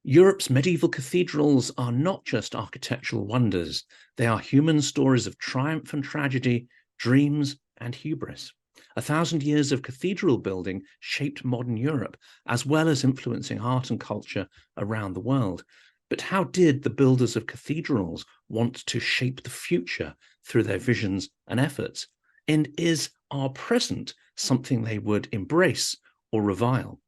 Europe's medieval cathedrals are not just architectural wonders, they are human stories of triumph and tragedy, dreams and hubris. 1,000 years of cathedral building shaped modern Europe, as well as influencing art and culture around the world. But how did the builders of cathedrals want to shape the future through their visions and efforts? And is our present something they would embrace or revile?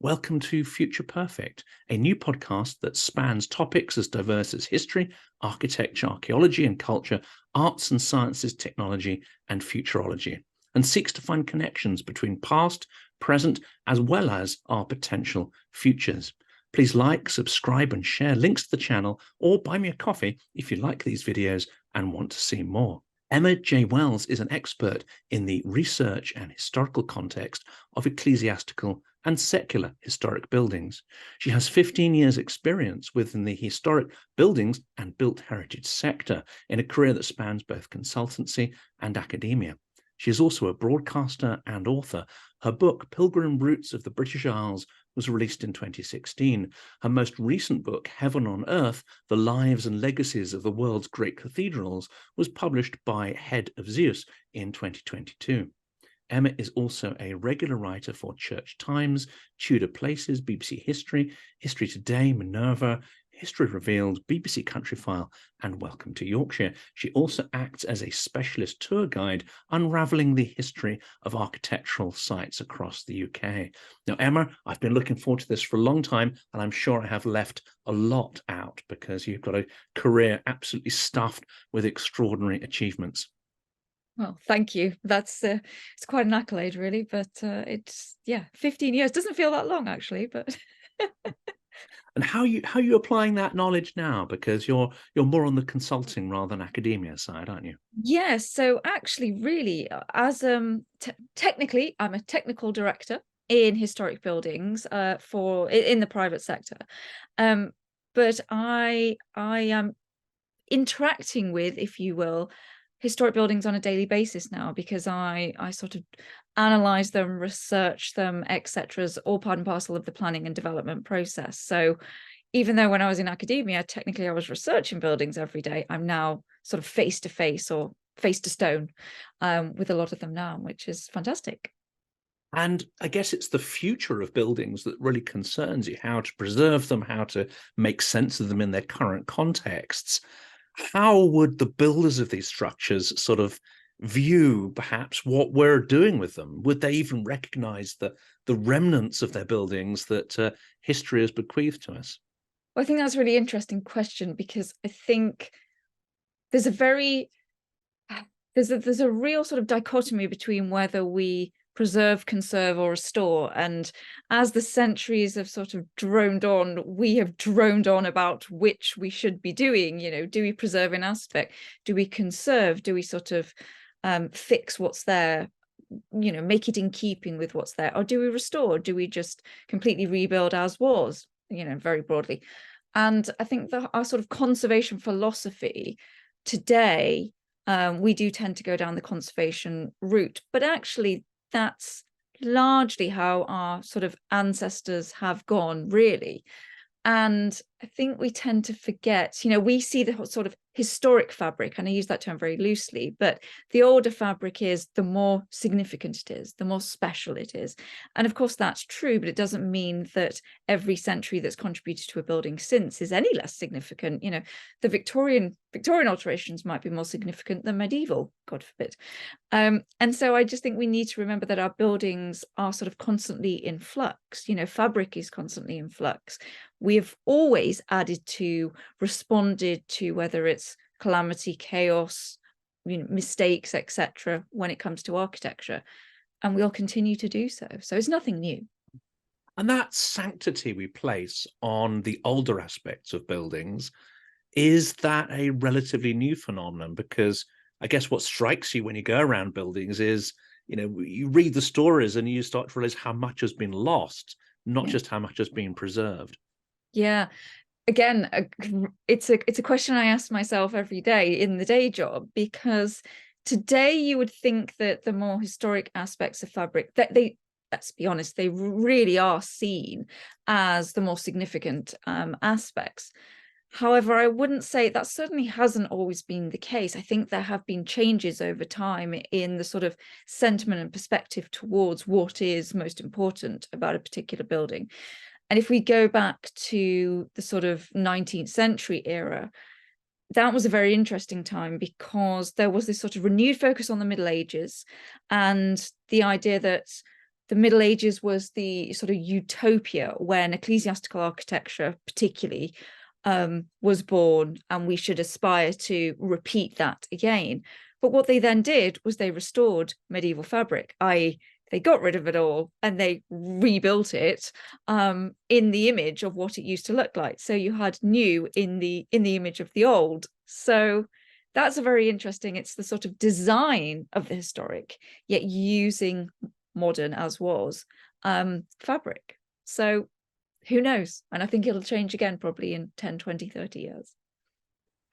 Welcome to Future Perfect, a new podcast that spans topics as diverse as history, architecture, archaeology and culture, arts and sciences, technology, and futurology, and seeks to find connections between past, present, as well as our potential futures. Please like, subscribe, and share links to the channel, or buy me a coffee if you like these videos and want to see more. Emma J. Wells is an expert in the research and historical context of ecclesiastical and secular historic buildings. She has 15 years experience within the historic buildings and built heritage sector in a career that spans both consultancy and academia. She is also a broadcaster and author. Her book, Pilgrim Routes of the British Isles, was released in 2016. Her most recent book, Heaven on Earth, The Lives and Legacies of the World's Great Cathedrals, was published by Head of Zeus in 2022. Emma is also a regular writer for Church Times, Tudor Places, BBC History, History Today, Minerva, History Revealed, BBC Countryfile, and Welcome to Yorkshire. She also acts as a specialist tour guide, unravelling the history of architectural sites across the UK. Now, Emma, I've been looking forward to this for a long time, and I'm sure I have left a lot out because you've got a career absolutely stuffed with extraordinary achievements. Well, thank you. That's it's quite an accolade, really. But it's 15 years doesn't feel that long, actually. But And how you applying that knowledge now? Because you're more on the consulting rather than academia side, aren't you? yes. So actually, really, as technically, I'm a technical director in historic buildings in the private sector, but I am interacting with, if you will, historic buildings on a daily basis now, because I sort of analyze them, research them, etc., as all part and parcel of the planning and development process. So even though when I was in academia, technically I was researching buildings every day, I'm now sort of face to face or face to stone with a lot of them now, which is fantastic. And I guess it's the future of buildings that really concerns you, how to preserve them, how to make sense of them in their current contexts. How would the builders of these structures sort of view perhaps what we're doing with them? Would they even recognize the remnants of their buildings that history has bequeathed to us? Well, I think that's a really interesting question, because I think there's a very there's a real sort of dichotomy between whether we preserve, conserve, or restore. And as the centuries have sort of droned on, we have droned on about which we should be doing. You know, do we preserve an aspect? Do we conserve? Do we sort of fix what's there? You know, make it in keeping with what's there? Or do we restore? Do we just completely rebuild as was? You know, very broadly. And I think that our sort of conservation philosophy today, we do tend to go down the conservation route, but actually that's largely how our sort of ancestors have gone, really. And I think we tend to forget, you know, we see the sort of historic fabric, and I use that term very loosely, but the older fabric is, the more significant it is, the more special it is. And of course that's true, but it doesn't mean that every century that's contributed to a building since is any less significant. You know, the Victorian alterations might be more significant than medieval, God forbid. And so I just think we need to remember that our buildings are sort of constantly in flux. You know, fabric is constantly in flux. We have always added to, responded to, whether it's calamity, chaos, you know, mistakes, etc., when it comes to architecture, and we'll continue to do so. So it's nothing new. And that sanctity we place on the older aspects of buildings, is that a relatively new phenomenon? Because I guess what strikes you when you go around buildings is, you know, you read the stories and you start to realize how much has been lost, not just how much has been preserved. Yeah. Again, it's a question I ask myself every day in the day job, because today you would think that the more historic aspects of fabric, that let's be honest, they really are seen as the more significant aspects. However, I wouldn't say that certainly hasn't always been the case. I think there have been changes over time in the sort of sentiment and perspective towards what is most important about a particular building. And if we go back to the sort of 19th century era, that was a very interesting time because there was this sort of renewed focus on the Middle Ages and the idea that the Middle Ages was the sort of utopia when ecclesiastical architecture particularly was born, and we should aspire to repeat that again. But what they then did was they restored medieval fabric, i.e. they got rid of it all and they rebuilt it in the image of what it used to look like. So you had new in the image of the old. So that's a very interesting, it's the sort of design of the historic, yet using modern as was fabric. So who knows? And I think it'll change again probably in 10, 20, 30 years.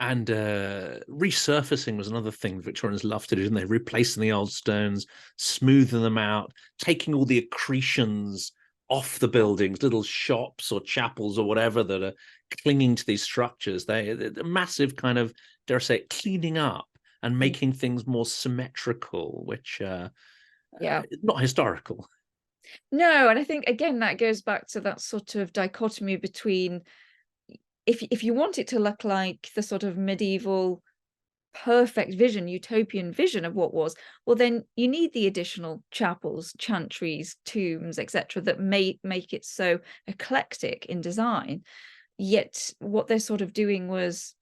And resurfacing was another thing Victorians loved to do, didn't they? Replacing the old stones, smoothing them out, taking all the accretions off the buildings, little shops or chapels or whatever that are clinging to these structures. They're a massive kind of, dare I say, cleaning up and making things more symmetrical, which not historical. No, and I think again that goes back to that sort of dichotomy between if you want it to look like the sort of medieval perfect vision, utopian vision of what was, well then you need the additional chapels, chantries, tombs, etc., that make it so eclectic in design. Yet what they're sort of doing was,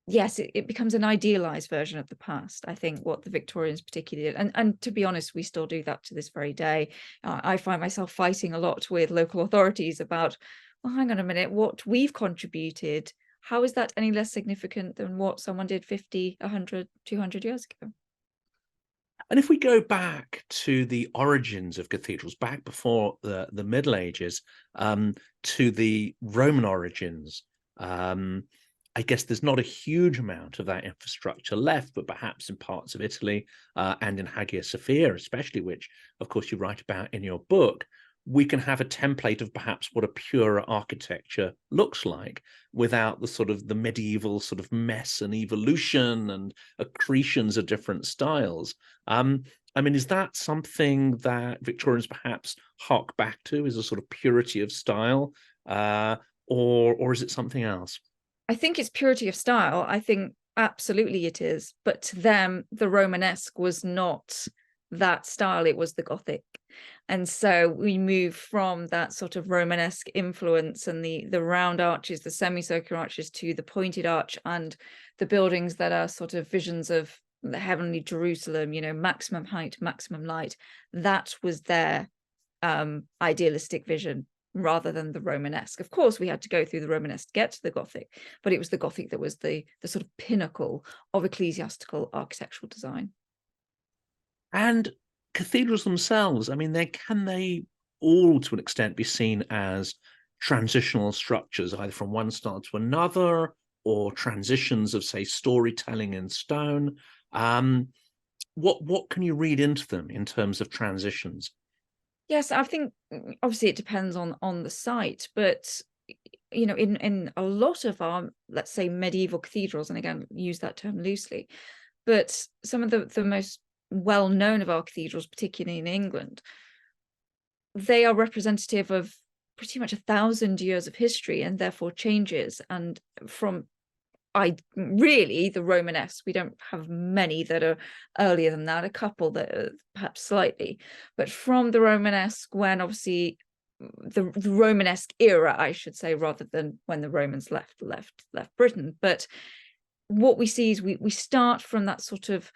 yes, it becomes an idealized version of the past. I think what the Victorians particularly did, and to be honest, we still do that to this very day. I find myself fighting a lot with local authorities about, well, hang on a minute, what we've contributed, how is that any less significant than what someone did 50, 100, 200 years ago? And if we go back to the origins of cathedrals, back before the Middle Ages, to the Roman origins, I guess there's not a huge amount of that infrastructure left, but perhaps in parts of Italy and in Hagia Sophia, especially, which, of course, you write about in your book, we can have a template of perhaps what a purer architecture looks like without the sort of the medieval sort of mess and evolution and accretions of different styles. I mean, is that something that Victorians perhaps hark back to, is a sort of purity of style, or is it something else? I think it's purity of style. I think absolutely it is. But to them, the Romanesque was not that style, it was the Gothic. And so we move from that sort of Romanesque influence and the round arches, the semicircular arches, to the pointed arch and the buildings that are sort of visions of the heavenly Jerusalem, you know, maximum height, maximum light. That was their idealistic vision, rather than the Romanesque. Of course, we had to go through the Romanesque to get to the Gothic, but it was the Gothic that was the sort of pinnacle of ecclesiastical architectural design. And cathedrals themselves, I mean, can they all, to an extent, be seen as transitional structures, either from one style to another, or transitions of, say, storytelling in stone? What can you read into them in terms of transitions? Yes, I think obviously it depends on the site, but you know, in a lot of our, let's say, medieval cathedrals, and again, use that term loosely, but some of the most well-known of our cathedrals, particularly in England, they are representative of pretty much 1,000 years of history and therefore changes. And from really the Romanesque, we don't have many that are earlier than that, a couple that are perhaps slightly, but from the Romanesque, when obviously the Romanesque era, I should say, rather than when the Romans left Britain. But what we see is we start from that sort of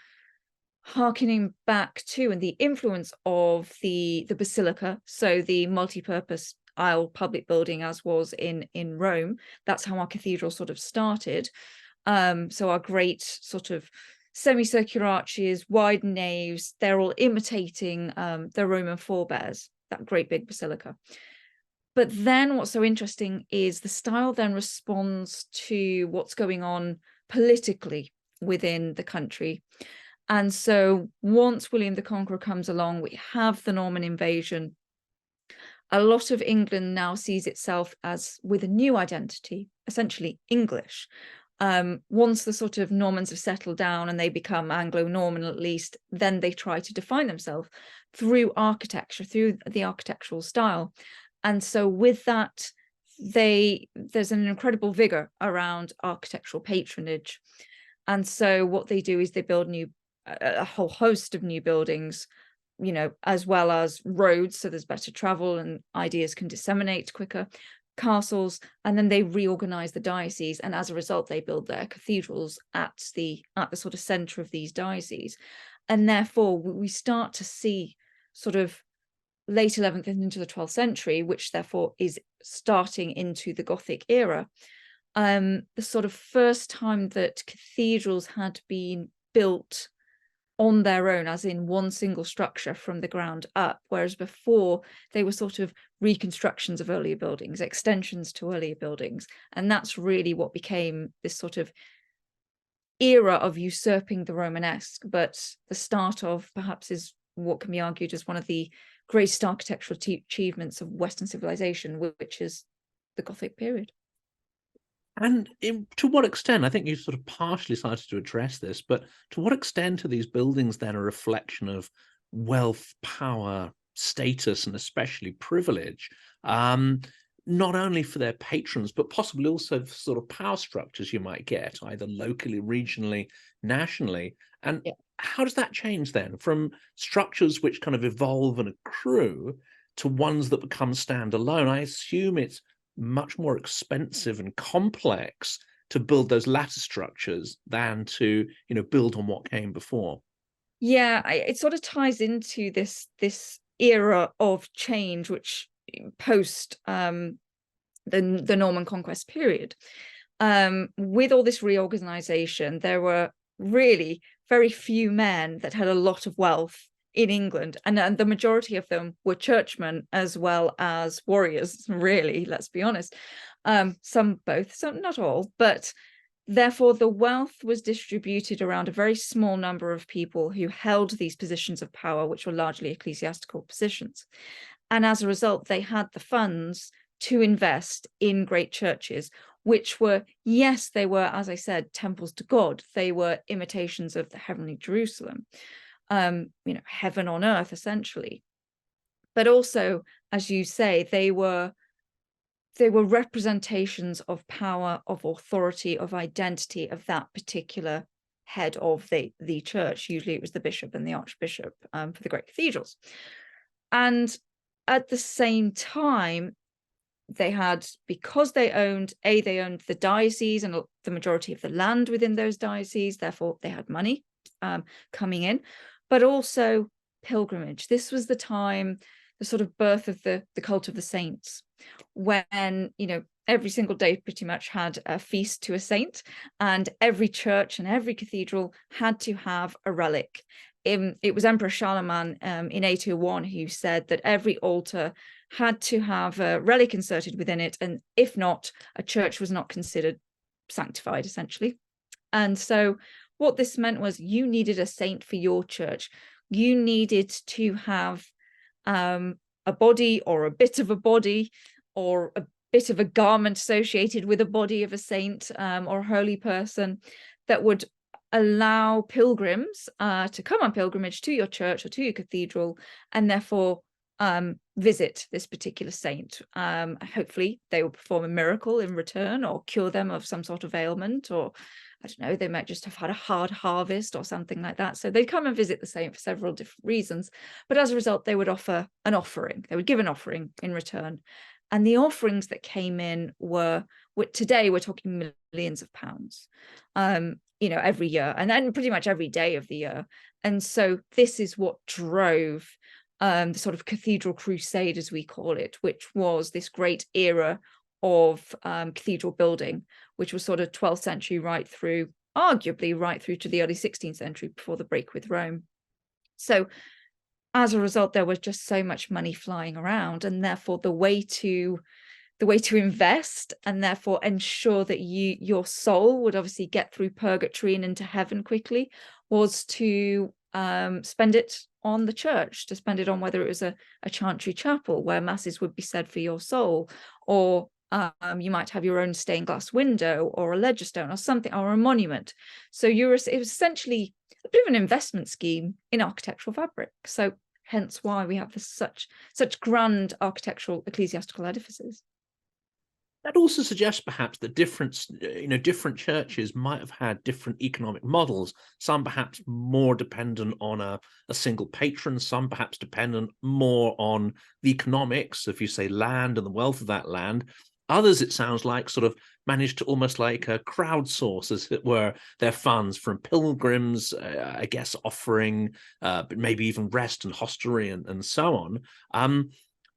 harkening back to and the influence of the basilica, so the multi-purpose aisle public building as was in Rome. That's how our cathedral sort of started. So our great sort of semicircular arches, wide naves, they're all imitating their Roman forebears, that great big basilica. But then what's so interesting is the style then responds to what's going on politically within the country. And so once William the Conqueror comes along, we have the Norman invasion. a lot of England now sees itself as with a new identity, essentially English. Once the sort of Normans have settled down and they become Anglo-Norman at least, then they try to define themselves through architecture, through the architectural style. And so with that, there's an incredible vigor around architectural patronage. And so what they do is they build a whole host of new buildings, you know, as well as roads, so there's better travel and ideas can disseminate quicker, castles, and then they reorganize the diocese, and as a result they build their cathedrals at the sort of center of these dioceses. And therefore we start to see sort of late 11th and into the 12th century, which therefore is starting into the Gothic era, the sort of first time that cathedrals had been built on their own, as in one single structure from the ground up, whereas before they were sort of reconstructions of earlier buildings, extensions to earlier buildings. And that's really what became this sort of era of usurping the Romanesque, but the start of perhaps is what can be argued as one of the greatest architectural achievements of Western civilization, which is the Gothic period. And to what extent, I think you sort of partially started to address this, but to what extent are these buildings then a reflection of wealth, power, status, and especially privilege, not only for their patrons, but possibly also for sort of power structures you might get, either locally, regionally, nationally? And how does that change then from structures which kind of evolve and accrue to ones that become standalone? I assume it's much more expensive and complex to build those latter structures than to, you know, build on what came before. Yeah, it sort of ties into this era of change, which post the Norman conquest period. With all this reorganization, there were really very few men that had a lot of wealth in England, and the majority of them were churchmen as well as warriors, really, let's be honest. Some both, some not all, but therefore the wealth was distributed around a very small number of people who held these positions of power, which were largely ecclesiastical positions. And as a result, they had the funds to invest in great churches, which were, yes, they were, as I said, temples to God. They were imitations of the heavenly Jerusalem. You know, heaven on earth, essentially. But also, as you say, they were representations of power, of authority, of identity of that particular head of the church. Usually it was the bishop and the archbishop for the great cathedrals. And at the same time, they had, because they owned the diocese and the majority of the land within those dioceses, therefore they had money coming in, but also pilgrimage. This was the time, the sort of birth of the cult of the saints, when, you know, every single day pretty much had a feast to a saint, and every church and every cathedral had to have a relic. It was Emperor Charlemagne in 801 who said that every altar had to have a relic inserted within it, and if not, a church was not considered sanctified, essentially. And so what this meant was you needed a saint for your church. You needed to have a body, or a bit of a body, or a bit of a garment associated with a body of a saint or a holy person that would allow pilgrims to come on pilgrimage to your church or to your cathedral, and therefore visit this particular saint. Hopefully they will perform a miracle in return, or cure them of some sort of ailment, or I don't know, they might just have had a hard harvest or something like that. So they'd come and visit the saint for several different reasons. But as a result, they would offer an offering. They would give an offering in return. And the offerings that came in were, today we're talking millions of pounds, you know, every year, and then pretty much every day of the year. And so this is what drove the sort of cathedral crusade, as we call it, which was this great era of cathedral building, which was sort of 12th century arguably right through to the early 16th century, before the break with Rome. So as a result, there was just so much money flying around, and therefore the way to invest and therefore ensure that your soul would obviously get through purgatory and into heaven quickly was to spend it on the church, to spend it on whether it was a chantry chapel where masses would be said for your soul, or you might have your own stained glass window or a ledger stone or something, or a monument. So it was essentially a bit of an investment scheme in architectural fabric. So hence why we have such grand architectural ecclesiastical edifices. That also suggests perhaps that different churches might have had different economic models, some perhaps more dependent on a single patron, some perhaps dependent more on the economics, if you say land and the wealth of that land. Others, it sounds like, sort of managed to almost like crowdsource, as it were, their funds from pilgrims, I guess, offering but maybe even rest and hostelry and so on.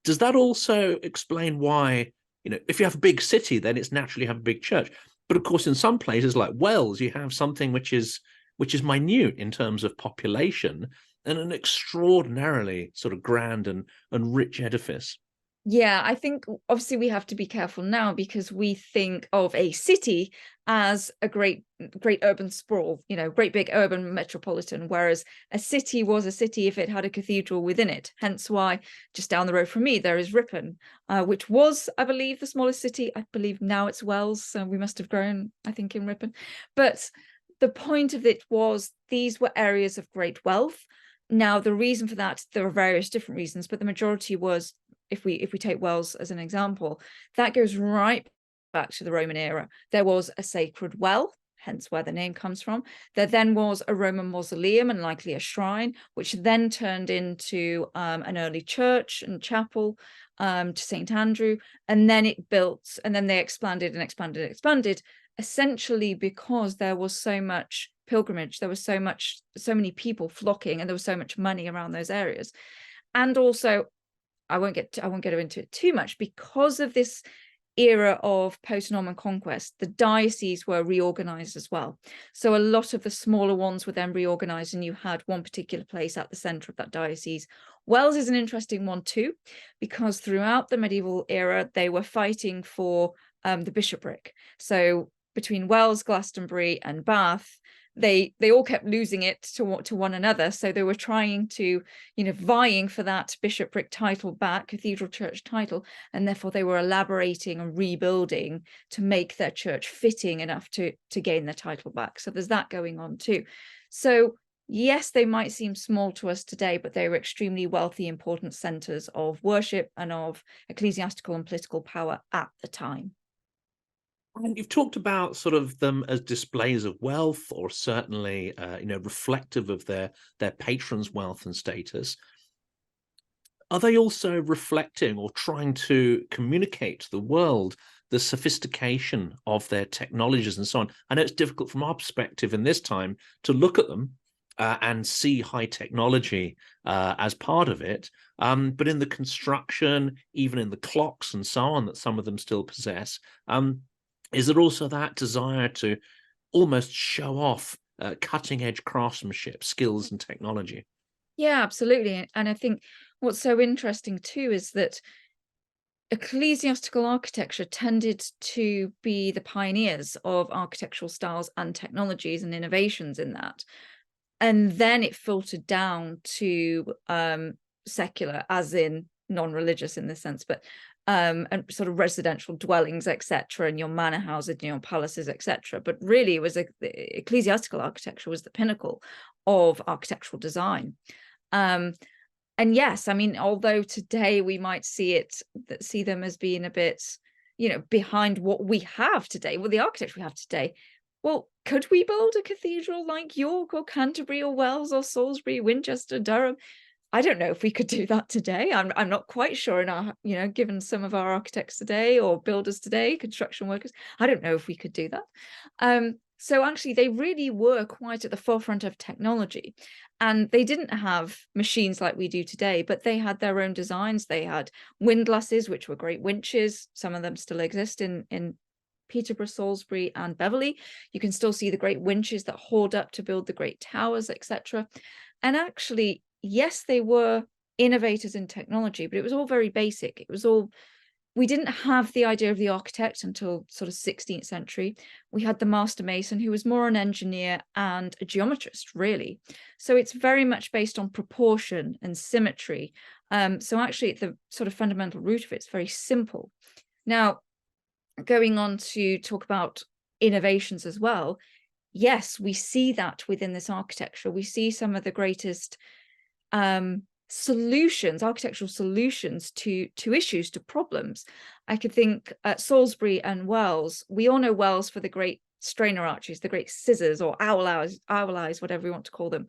Does that also explain why, if you have a big city, then it's naturally have a big church. But of course, in some places like Wales, you have something which is minute in terms of population, and an extraordinarily sort of grand and rich edifice. Yeah, I think obviously we have to be careful now, because we think of a city as a great urban sprawl, great big urban metropolitan, whereas a city was a city if it had a cathedral within it. Hence why just down the road from me there is Ripon, which was, I believe, the smallest city. I believe now it's Wells, so we must have grown, I think, in Ripon. But the point of it was these were areas of great wealth. Now, the reason for that, there are various different reasons, but the majority was, if we take Wells as an example, that goes right back to the Roman era. There was a sacred well, hence where the name comes from. There then was a Roman mausoleum and likely a shrine, which then turned into an early church and chapel to St. Andrew. And then it built, and then they expanded and expanded and expanded, essentially because there was so much pilgrimage, there was so many people flocking, and there was so much money around those areas. And also, I won't get into it too much, because of this era of post-Norman conquest, the dioceses were reorganized as well. So a lot of the smaller ones were then reorganized, and you had one particular place at the center of that diocese. Wells is an interesting one too, because throughout the medieval era, they were fighting for the bishopric. So between Wells, Glastonbury, and Bath, they all kept losing it to one another. So they were trying to, vying for that bishopric title back, cathedral church title, and therefore they were elaborating and rebuilding to make their church fitting enough to gain their title back. So there's that going on too. So yes, they might seem small to us today, but they were extremely wealthy, important centers of worship and of ecclesiastical and political power at the time. And you've talked about sort of them as displays of wealth, or certainly, reflective of their patrons' wealth and status. Are they also reflecting or trying to communicate to the world the sophistication of their technologies and so on? I know it's difficult from our perspective in this time to look at them and see high technology as part of it. But in the construction, even in the clocks and so on that some of them still possess, is there also that desire to almost show off cutting edge craftsmanship, skills and technology? Yeah, absolutely. And I think what's so interesting too is that ecclesiastical architecture tended to be the pioneers of architectural styles and technologies and innovations in that. And then it filtered down to secular, as in non-religious in this sense, but and sort of residential dwellings, etc., and your manor houses and your palaces, etc. But really, it was ecclesiastical architecture was the pinnacle of architectural design. And yes, I mean, although today we might see them as being a bit, behind what we have today, well, the architecture we have today. Well, could we build a cathedral like York or Canterbury or Wells or Salisbury, Winchester, Durham? I don't know if we could do that today. I'm not quite sure in our, given some of our architects today or builders today, construction workers, I don't know if we could do that. So actually, they really were quite at the forefront of technology, and they didn't have machines like we do today, but they had their own designs. They had windlasses, which were great winches. Some of them still exist in Peterborough, Salisbury, and Beverley. You can still see the great winches that hauled up to build the great towers, etc. And actually, yes, they were innovators in technology, but it was all very basic. It was all we didn't have the idea of the architect until sort of 16th century. We had the master mason, who was more an engineer and a geometrist, really. So it's very much based on proportion and symmetry. So actually, at the sort of fundamental root of it, it's very simple. Now, going on to talk about innovations as well, yes, we see that within this architecture. We see some of the greatest solutions, architectural solutions to issues, to problems. I could think at Salisbury and Wells. We all know Wells for the great strainer arches, the great scissors or owl eyes, whatever you want to call them,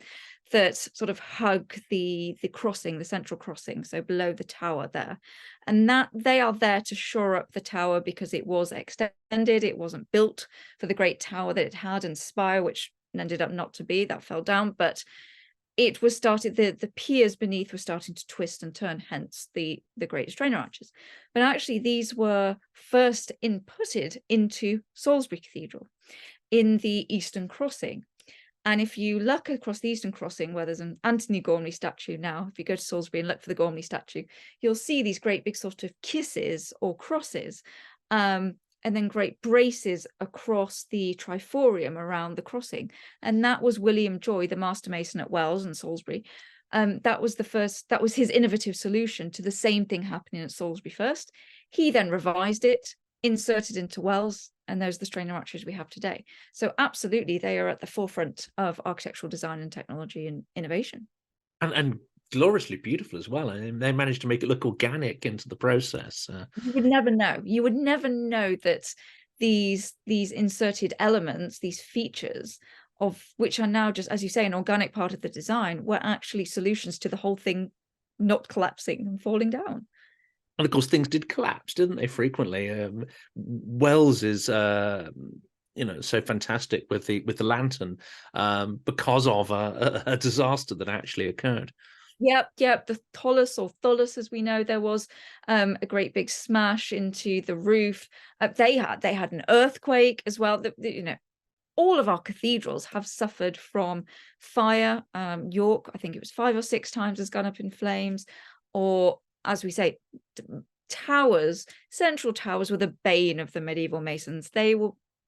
that sort of hug the crossing, the central crossing, so below the tower there. And that they are there to shore up the tower because it was extended. It wasn't built for the great tower that it had and spire, which ended up not to be, that fell down, but it was started, the piers beneath were starting to twist and turn, hence the great strainer arches. But actually these were first inputted into Salisbury Cathedral in the Eastern Crossing. And if you look across the Eastern Crossing, where there's an Anthony Gormley statue now, if you go to Salisbury and look for the Gormley statue, you'll see these great big sort of kisses or crosses, and then great braces across the triforium around the crossing. And that was William Joy, the master mason at Wells and Salisbury. That was his innovative solution to the same thing happening at Salisbury first. He then revised it, inserted into Wells, and those are the strainer arches we have today. So absolutely, they are at the forefront of architectural design and technology and innovation. And gloriously beautiful as well. I mean, they managed to make it look organic into the process. You would never know. You would never know that these inserted elements, these features, of which are now just, as you say, an organic part of the design, were actually solutions to the whole thing not collapsing and falling down. And of course, things did collapse, didn't they? Frequently, Wells is, so fantastic with the lantern because of a disaster that actually occurred. Yep. The Tholos or Tholos, as we know, there was a great big smash into the roof. They had an earthquake as well. All of our cathedrals have suffered from fire. York, I think it was 5 or 6 times, has gone up in flames. Or, as we say, towers, central towers were the bane of the medieval masons.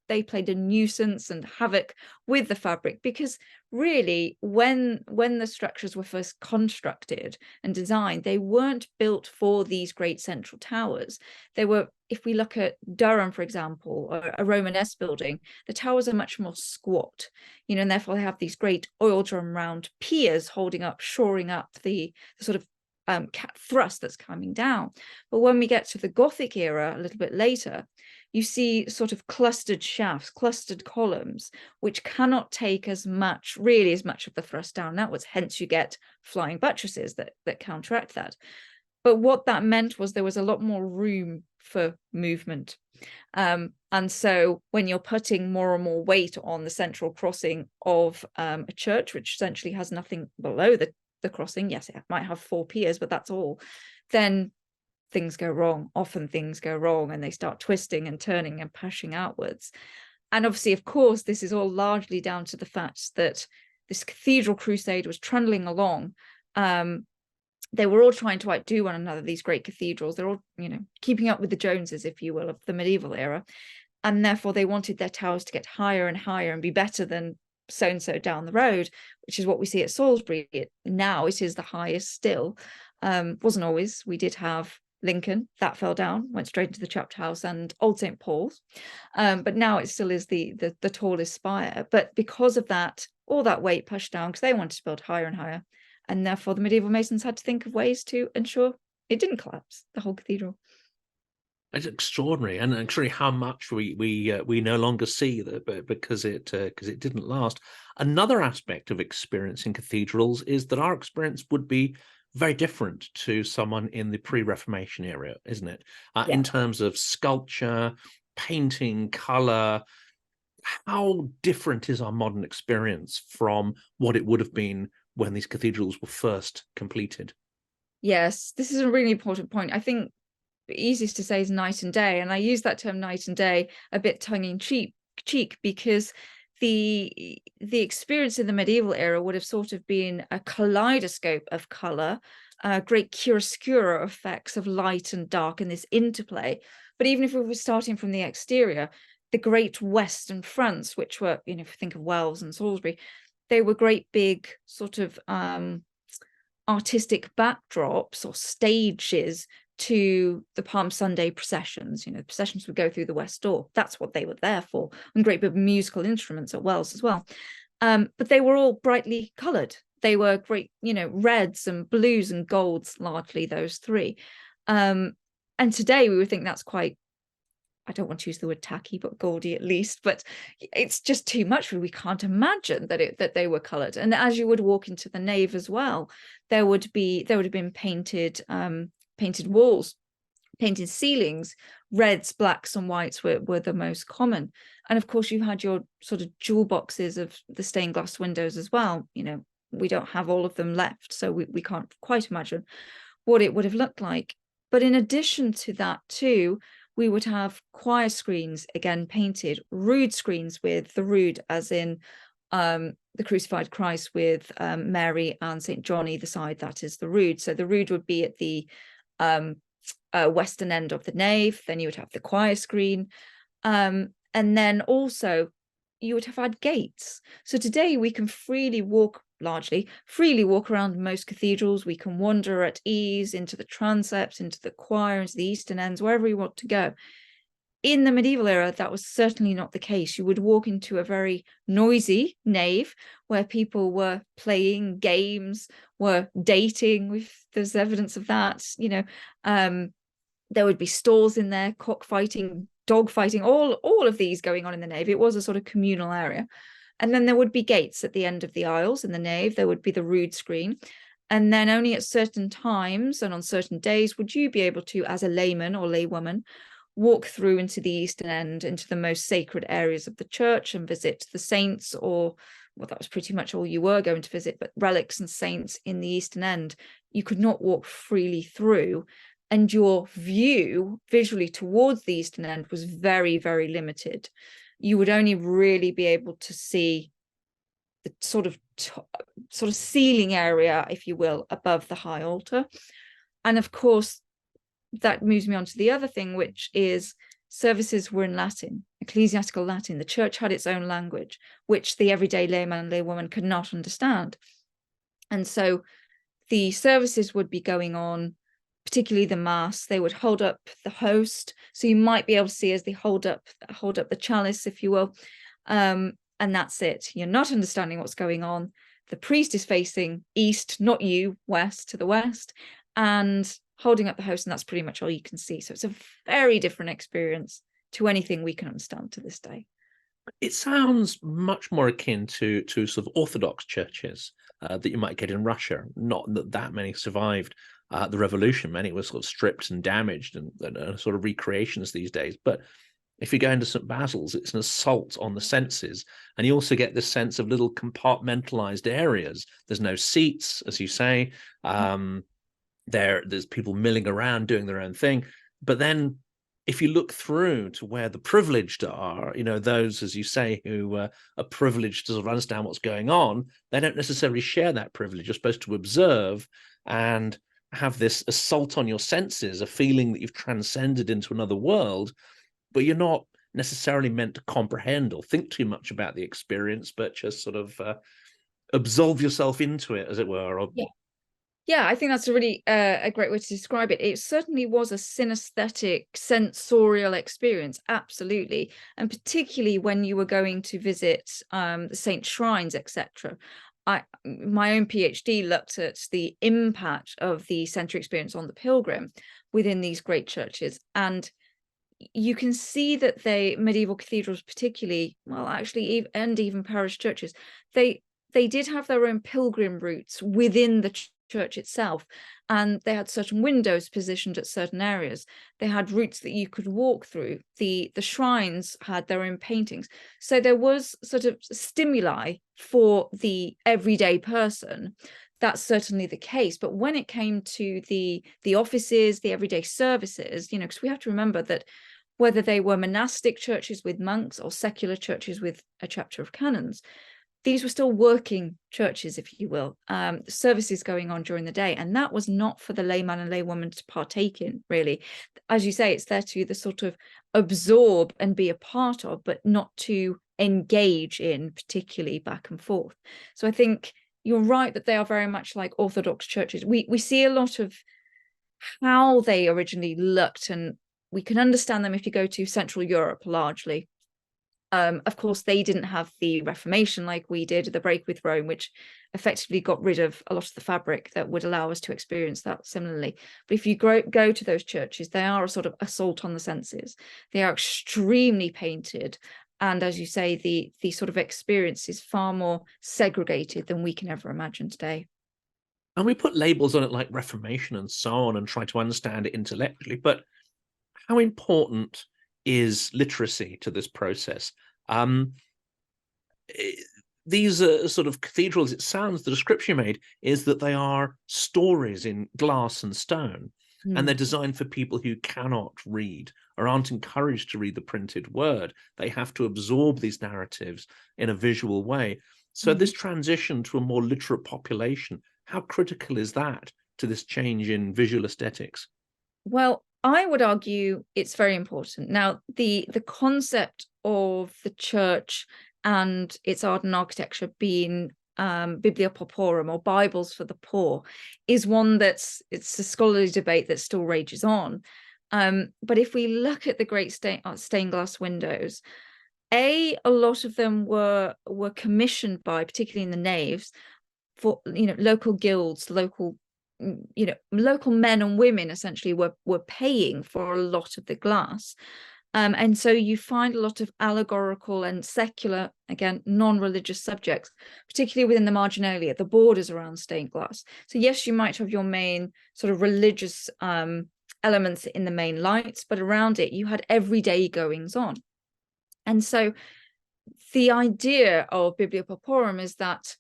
They played a nuisance and havoc with the fabric, because really when the structures were first constructed and designed, they weren't built for these great central towers. They were, if we look at Durham, for example, or a Romanesque building, the towers are much more squat, and therefore they have these great oil drum round piers holding up, shoring up the sort of thrust that's coming down. But when we get to the Gothic era a little bit later, you see sort of clustered shafts, clustered columns, which cannot take as much of the thrust down outwards. Hence you get flying buttresses that counteract that. But what that meant was there was a lot more room for movement. And so when you're putting more and more weight on the central crossing of a church, which essentially has nothing below the crossing, yes, it might have 4 piers, but that's all, then things go wrong. Often things go wrong and they start twisting and turning and pushing outwards. And obviously, of course, this is all largely down to the fact that this cathedral crusade was trundling along. They were all trying to outdo one another, these great cathedrals. They're all, keeping up with the Joneses, if you will, of the medieval era. And therefore they wanted their towers to get higher and higher and be better than so-and-so down the road, which is what we see at Salisbury. Now it is the highest still. Wasn't always. We did have Lincoln, that fell down, went straight into the Chapter House, and Old St. Paul's. But now it still is the tallest spire. But because of that, all that weight pushed down, because they wanted to build higher and higher. And therefore the medieval masons had to think of ways to ensure it didn't collapse, the whole cathedral. It's extraordinary, and actually how much we no longer see that, because it didn't last. Another aspect of experiencing cathedrals is that our experience would be very different to someone in the pre-Reformation era, isn't it? In terms of sculpture, painting, color. How different is our modern experience from what it would have been when these cathedrals were first completed? Yes, this is a really important point. I think the easiest to say is night and day, and I use that term night and day a bit tongue-in-cheek because the experience in the medieval era would have sort of been a kaleidoscope of color, great chiaroscuro effects of light and dark and this interplay. But even if we were starting from the exterior, the great western fronts, which were, if you think of Wells and Salisbury, they were great big sort of artistic backdrops or stages to the Palm Sunday processions. The processions would go through the west door. That's what they were there for. And great big musical instruments at Wells as well. But they were all brightly coloured. They were great, reds and blues and golds, largely those three. And today we would think that's quite, I don't want to use the word tacky, but gaudy at least, but it's just too much. We can't imagine that they were coloured. And as you would walk into the nave as well, there would have been painted walls, painted ceilings. Reds, blacks and whites were the most common. And of course you had your sort of jewel boxes of the stained glass windows as well. We don't have all of them left, so we can't quite imagine what it would have looked like. But in addition to that too, we would have choir screens, again painted, rood screens with the rood as in the crucified Christ with Mary and St. John either side. That is the rood. So the rood would be at the western end of the nave. Then you would have the choir screen. And then also you would have had gates. So today we can largely freely walk around most cathedrals. We can wander at ease into the transepts, into the choir, into the eastern ends, wherever we want to go. In the medieval era, that was certainly not the case. You would walk into a very noisy nave where people were playing games, were dating. There's evidence of that. There would be stalls in there, cockfighting, dog fighting, all of these going on in the nave. It was a sort of communal area. And then there would be gates at the end of the aisles in the nave. There would be the rood screen. And then only at certain times and on certain days would you be able to, as a layman or laywoman, walk through into the eastern end, into the most sacred areas of the church and visit the saints, or, well, that was pretty much all you were going to visit, but relics and saints in the eastern end. You could not walk freely through, and your view visually towards the eastern end was very, very limited. You would only really be able to see the sort of ceiling area, if you will, above the high altar. And of course, that moves me on to the other thing, which is services were in Latin, ecclesiastical Latin. The church had its own language, which the everyday layman and laywoman could not understand. And so the services would be going on, particularly the mass. They would hold up the host, so you might be able to see as they hold up the chalice, if you will, and that's it. You're not understanding what's going on. The priest is facing east, not you, west, to the west, and holding up the host, and that's pretty much all you can see. So it's a very different experience to anything we can understand to this day. It sounds much more akin to sort of Orthodox churches that you might get in Russia. Not that many survived the revolution. Many were sort of stripped and damaged and sort of recreations these days. But if you go into St. Basil's, it's an assault on the senses. And you also get this sense of little compartmentalized areas. There's no seats, as you say. There's people milling around doing their own thing. But then if you look through to where the privileged are, those, as you say, who are privileged to sort of understand what's going on, they don't necessarily share that privilege. You're supposed to observe and have this assault on your senses, a feeling that you've transcended into another world, but you're not necessarily meant to comprehend or think too much about the experience, but just sort of absolve yourself into it, as it were. Yeah, I think that's a really a great way to describe it. It certainly was a synesthetic, sensorial experience, absolutely. And particularly when you were going to visit the saint shrines, etc. My own PhD looked at the impact of the sensory experience on the pilgrim within these great churches. And you can see that medieval cathedrals particularly, well, actually, and even parish churches, they did have their own pilgrim routes within the church itself, and they had certain windows positioned at certain areas. They had routes that you could walk through. The shrines had their own paintings, so there was sort of stimuli for the everyday person. That's certainly the case. But when it came to the offices, the everyday services, because we have to remember that whether they were monastic churches with monks or secular churches with a chapter of canons, these were still working churches, if you will, services going on during the day. And that was not for the layman and laywoman to partake in, really. As you say, it's there to the sort of absorb and be a part of, but not to engage in, particularly back and forth. So I think you're right that they are very much like Orthodox churches. We see a lot of how they originally looked, and we can understand them if you go to Central Europe largely. Of course, they didn't have the Reformation like we did, the break with Rome, which effectively got rid of a lot of the fabric that would allow us to experience that similarly. But if you go to those churches, they are a sort of assault on the senses. They are extremely painted. And as you say, the sort of experience is far more segregated than we can ever imagine today. And we put labels on it like Reformation and so on and try to understand it intellectually. But how important is literacy to this process? These sort of cathedrals, it sounds, the description you made is that they are stories in glass and stone, and they're designed for people who cannot read or aren't encouraged to read the printed word. They have to absorb these narratives in a visual way. So this transition to a more literate population, how critical is that to this change in visual aesthetics? Well, I would argue it's very important. Now, the concept of the church and its art and architecture being Biblia Pauperum, or Bibles for the poor, is one it's a scholarly debate that still rages on. But if we look at the great stained glass windows, a lot of them were commissioned by, particularly in the naves, for local guilds, local men and women essentially were paying for a lot of the glass. And so you find a lot of allegorical and secular, again, non-religious subjects, particularly within the marginalia, the borders around stained glass. So yes, you might have your main sort of religious elements in the main lights, but around it you had everyday goings on. And so the idea of Biblia Pauperum is that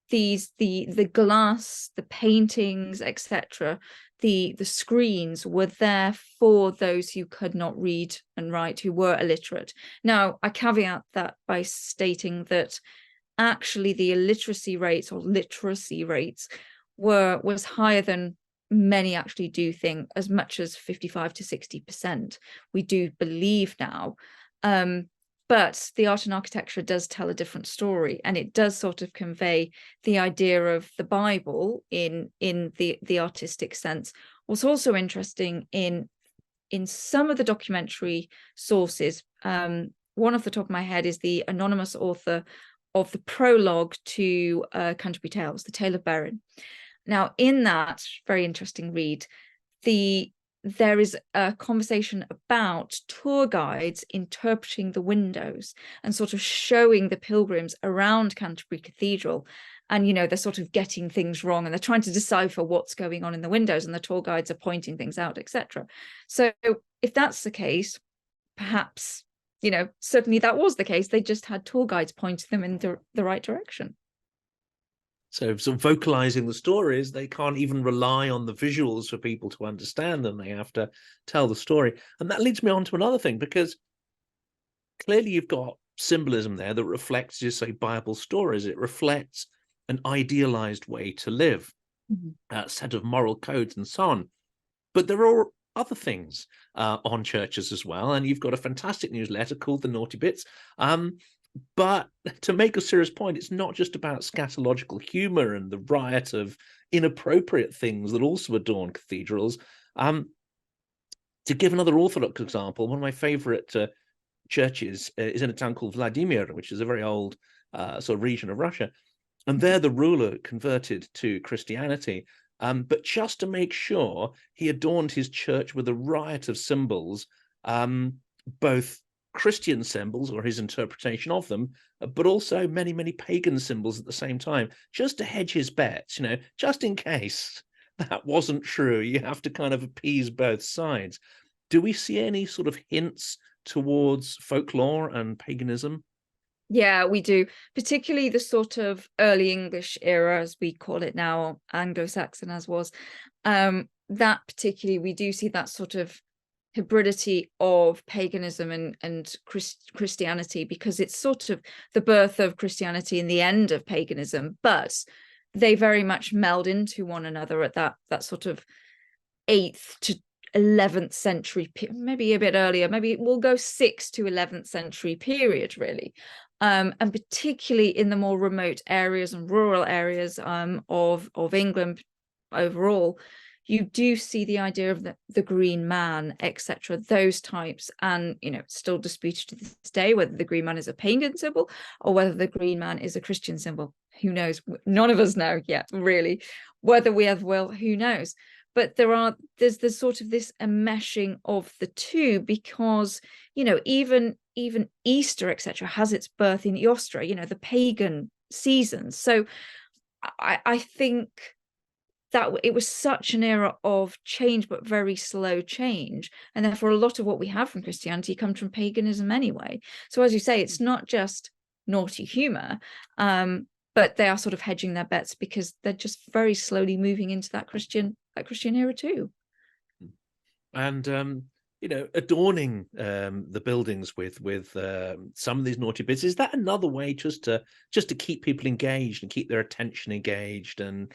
the glass, the paintings, etc., the screens were there for those who could not read and write, who were illiterate. Now, I caveat that by stating that actually the illiteracy rates or literacy rates was higher than many actually do think, as much as 55 to 60%. We do believe now. But the art and architecture does tell a different story, and it does sort of convey the idea of the Bible in the artistic sense. What's also interesting in some of the documentary sources, one off the top of my head is the anonymous author of the prologue to Country Tales, The Tale of Berin. Now, in that very interesting read, there is a conversation about tour guides interpreting the windows and sort of showing the pilgrims around Canterbury Cathedral. And, they're sort of getting things wrong and they're trying to decipher what's going on in the windows, and the tour guides are pointing things out, etc. So if that's the case, perhaps, certainly that was the case. They just had tour guides pointing them in the right direction. So sort of vocalizing the stories, they can't even rely on the visuals for people to understand them. They have to tell the story. And that leads me on to another thing, because clearly you've got symbolism there that reflects, just say, Bible stories. It reflects an idealized way to live, a set of moral codes and so on. But there are other things on churches as well. And you've got a fantastic newsletter called The Naughty Bits. But to make a serious point, it's not just about scatological humor and the riot of inappropriate things that also adorn cathedrals. To give another Orthodox example, one of my favorite churches is in a town called Vladimir, which is a very old sort of region of Russia. And there the ruler converted to Christianity. But just to make sure, he adorned his church with a riot of symbols, both Christian symbols, or his interpretation of them, but also many, many pagan symbols at the same time, just to hedge his bets, just in case that wasn't true. You have to kind of appease both sides. Do we see any sort of hints towards folklore and paganism? Yeah, we do, particularly the sort of early English era, as we call it now, Anglo-Saxon as was. That particularly, we do see that sort of hybridity of paganism and Christianity, because it's sort of the birth of Christianity and the end of paganism, but they very much meld into one another at that sort of 8th to 11th century, maybe a bit earlier, maybe we'll go 6th to 11th century period, really. And particularly in the more remote areas and rural areas of England overall, you do see the idea of the green man, etc., those types. And, you know, it's still disputed to this day whether the green man is a pagan symbol or whether the green man is a Christian symbol. Who knows? None of us know yet, really. Whether we ever will, who knows? But there's sort of this enmeshing of the two, because, you know, even Easter, etc., has its birth in Eostra, you know, the pagan seasons. So I think that it was such an era of change, but very slow change, and therefore a lot of what we have from Christianity comes from paganism anyway. So as you say, it's not just naughty humor, but they are sort of hedging their bets because they're just very slowly moving into that Christian era too. And you know, adorning the buildings with some of these naughty bits, is that another way just to keep people engaged and keep their attention engaged, and,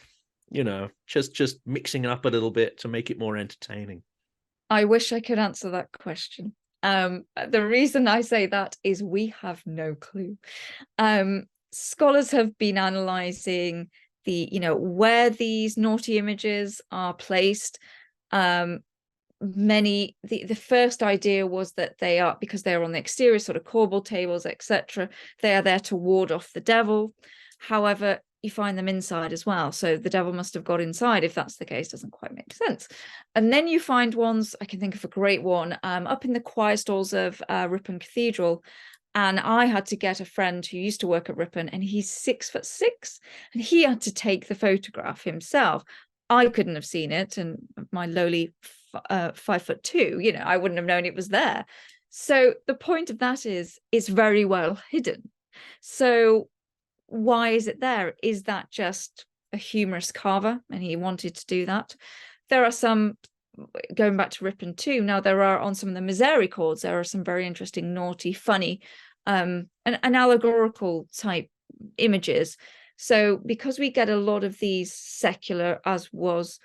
you know, just mixing it up a little bit to make it more entertaining? I wish I could answer that question. The reason I say that is we have no clue. Scholars have been analysing where these naughty images are placed. The first idea was that they are, because they're on the exterior, sort of corbel tables, etc., they are there to ward off the devil. However, you find them inside as well, so the devil must have got inside. If that's the case, doesn't quite make sense. And then you find ones, I can think of a great one, up in the choir stalls of Ripon Cathedral. And I had to get a friend who used to work at Ripon, and he's 6'6", and he had to take the photograph himself. I couldn't have seen it, and my lowly 5'2", you know, I wouldn't have known it was there. So the point of that is it's very well hidden. So why is it there? Is that just a humorous carver and he wanted to do that? There are some, going back to Ripon too, now there are on some of the misericords, there are some very interesting, naughty, funny, and allegorical type images. So because we get a lot of these secular, as was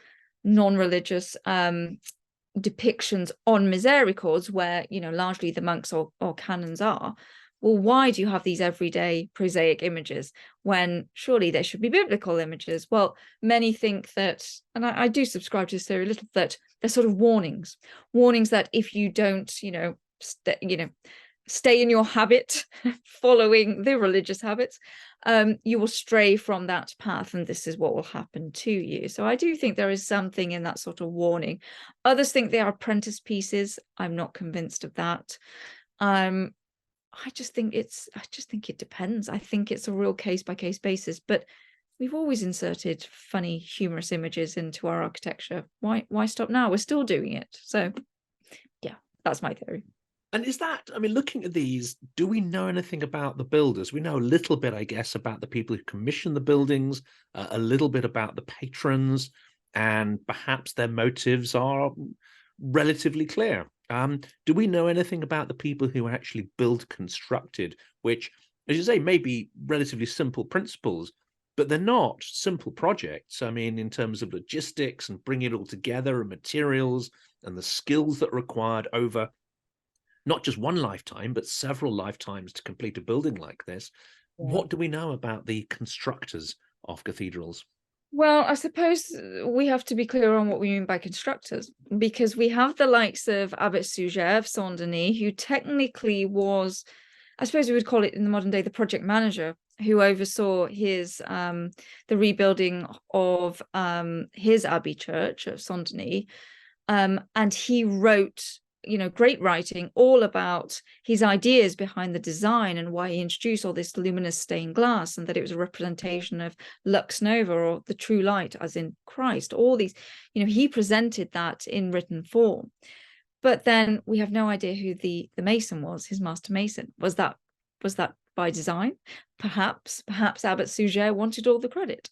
non-religious depictions on misericords, where, you know, largely the monks or canons are, well, why do you have these everyday prosaic images when surely they should be biblical images? Well, many think that, and I do subscribe to this theory a little, that they're sort of warnings that if you don't, stay in your habit, following the religious habits, you will stray from that path, and this is what will happen to you. So I do think there is something in that sort of warning. Others think they are apprentice pieces. I'm not convinced of that. I just think it depends. I think it's a real case by case basis, but we've always inserted funny, humorous images into our architecture. Why stop now? We're still doing it. So yeah, that's my theory. And is that, I mean, looking at these, do we know anything about the builders? We know a little bit, I guess, about the people who commission the buildings, a little bit about the patrons, and perhaps their motives are relatively clear. Do we know anything about the people who actually constructed, which, as you say, may be relatively simple principles, but they're not simple projects? I mean, in terms of logistics and bringing it all together, and materials and the skills that are required over not just one lifetime, but several lifetimes to complete a building like this. Yeah. What do we know about the constructors of cathedrals? Well, I suppose we have to be clear on what we mean by constructors, because we have the likes of Abbot Suger of Saint-Denis, who technically was, I suppose we would call it in the modern day, the project manager, who oversaw his the rebuilding of his abbey church of Saint-Denis, and he wrote, you know, great writing all about his ideas behind the design and why he introduced all this luminous stained glass, and that it was a representation of lux nova, or the true light, as in Christ. All these, you know, he presented that in written form. But then we have no idea who the mason was, his master mason. Was that by design? Perhaps Abbot Suger wanted all the credit.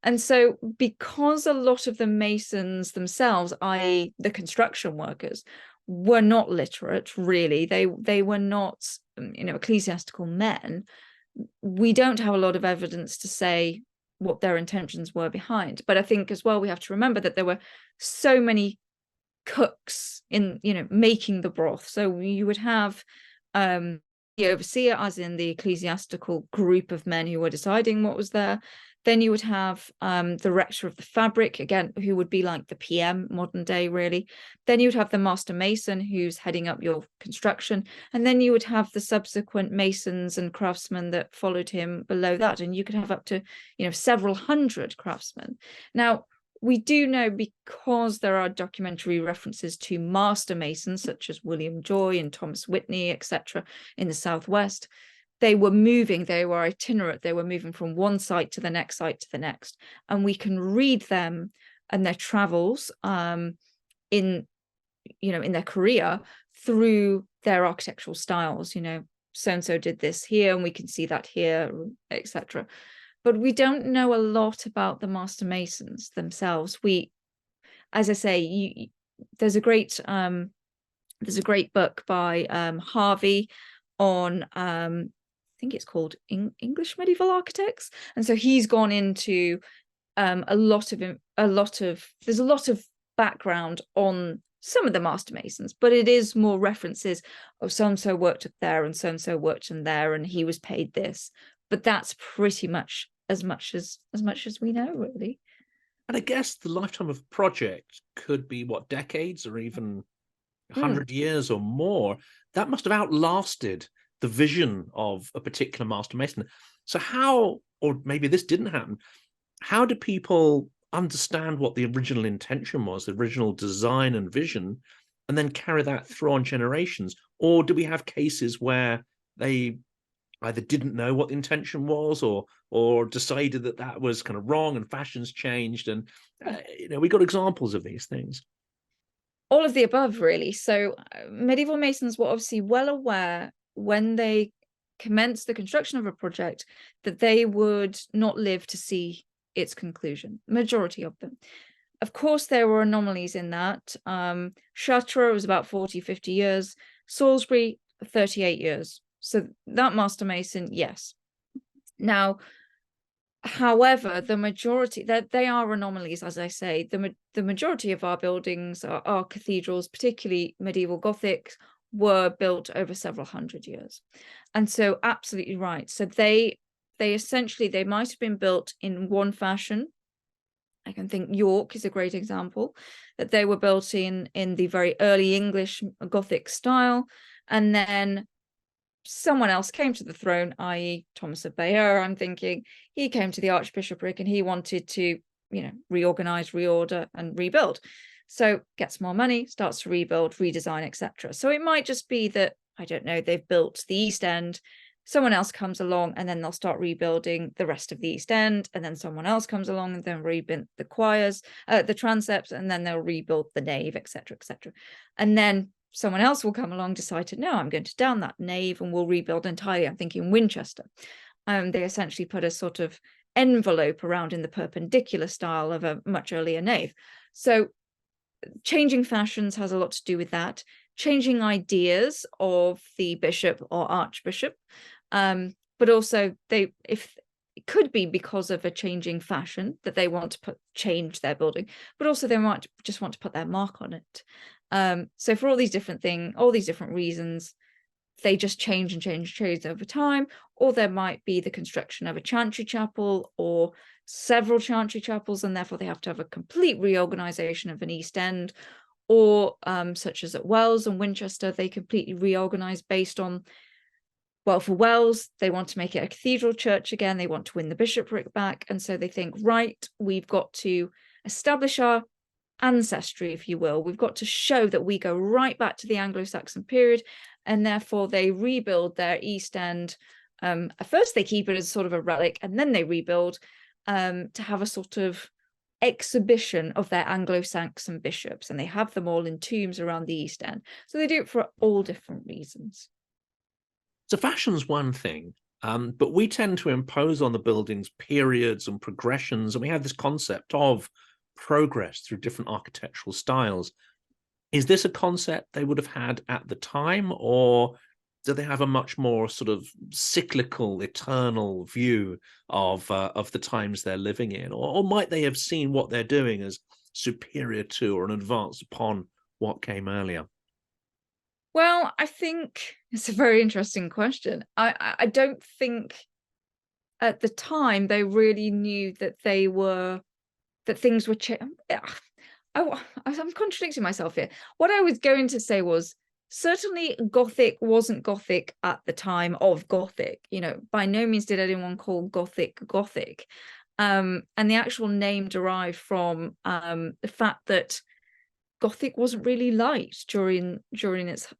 And so because a lot of the masons themselves, i.e. the construction workers, were not literate, really. They were not, ecclesiastical men. We don't have a lot of evidence to say what their intentions were behind. But I think as well, we have to remember that there were so many cooks in, making the broth. So you would have the overseer, as in the ecclesiastical group of men who were deciding what was there. Then you would have the rector of the fabric, again, who would be like the PM, modern day, really. Then you would have the master mason, who's heading up your construction. And then you would have the subsequent masons and craftsmen that followed him below that. And you could have up to, several hundred craftsmen. Now, we do know, because there are documentary references to master masons, such as William Joy and Thomas Whitney, etc., in the Southwest, they were itinerant, they were moving from one site to the next site to the next. And we can read them and their travels in their career through their architectural styles. So-and-so did this here, and we can see that here, etc. But we don't know a lot about the master masons themselves. As I say, there's a great book by Harvey on I think it's called English Medieval Architects, and so he's gone into there's a lot of background on some of the master masons, but it is more references of so and so worked up there and so worked in there, and he was paid this. But that's pretty much as much as we know, really. And I guess the lifetime of a project could be decades or even 100 years or more. That must have outlasted the vision of a particular master mason. So how, or maybe this didn't happen, how do people understand what the original intention was, the original design and vision, and then carry that through on generations? Or do we have cases where they either didn't know what the intention was, or decided that was kind of wrong and fashions changed? And we got examples of these things. All of the above, really. So medieval masons were obviously well aware, when they commenced the construction of a project, that they would not live to see its conclusion, majority of them. Of course, there were anomalies in that. Chartres was about 40-50 years, Salisbury 38 years. So that master mason, yes. Now, however, the majority, they are anomalies, as I say. The majority of our buildings, our cathedrals, particularly medieval Gothic, were built over several hundred years. And so absolutely right. So they essentially, they might have been built in one fashion. I can think York is a great example, that they were built in the very early English Gothic style, and then someone else came to the throne, i.e. Thomas of Bayeux. I'm thinking he came to the archbishopric and he wanted to, reorganize, reorder, and rebuild. So gets more money, starts to rebuild, redesign, etc. So it might just be that, I don't know, they've built the East End, someone else comes along and then they'll start rebuilding the rest of the East End, and then someone else comes along and then rebuild the choirs, the transepts, and then they'll rebuild the nave, etc., etc. And then someone else will come along, decide to, no, I'm going to down that nave and we'll rebuild entirely. I'm thinking Winchester. They essentially put a sort of envelope around in the perpendicular style of a much earlier nave. So changing fashions has a lot to do with that. Changing ideas of the bishop or archbishop, but also it could be because of a changing fashion that they want to change their building, but also they might just want to put their mark on it. So for all these different things, all these different reasons, they just change and change over time. Or there might be the construction of a chantry chapel or several chantry chapels, and therefore they have to have a complete reorganization of an East End. Or such as at Wells and Winchester, they completely reorganize based on, well, for Wells, they want to make it a cathedral church again. They want to win the bishopric back. And so they think, right, we've got to establish our ancestry, if you will. We've got to show that we go right back to the Anglo-Saxon period. And therefore they rebuild their East End. At first they keep it as sort of a relic, and then they rebuild to have a sort of exhibition of their Anglo-Saxon bishops, and they have them all in tombs around the East End. So they do it for all different reasons. So fashion's one thing, but we tend to impose on the buildings periods and progressions, and we have this concept of progress through different architectural styles. Is this a concept they would have had at the time, or do they have a much more sort of cyclical, eternal view of the times they're living in, or might they have seen what they're doing as superior to or an advance upon what came earlier? Well, I think it's a very interesting question. I don't think at the time they really knew that things were I'm contradicting myself here. What I was going to say was, certainly Gothic wasn't Gothic at the time of Gothic. You know, by no means did anyone call Gothic Gothic. And the actual name derived from the fact that Gothic wasn't really liked during its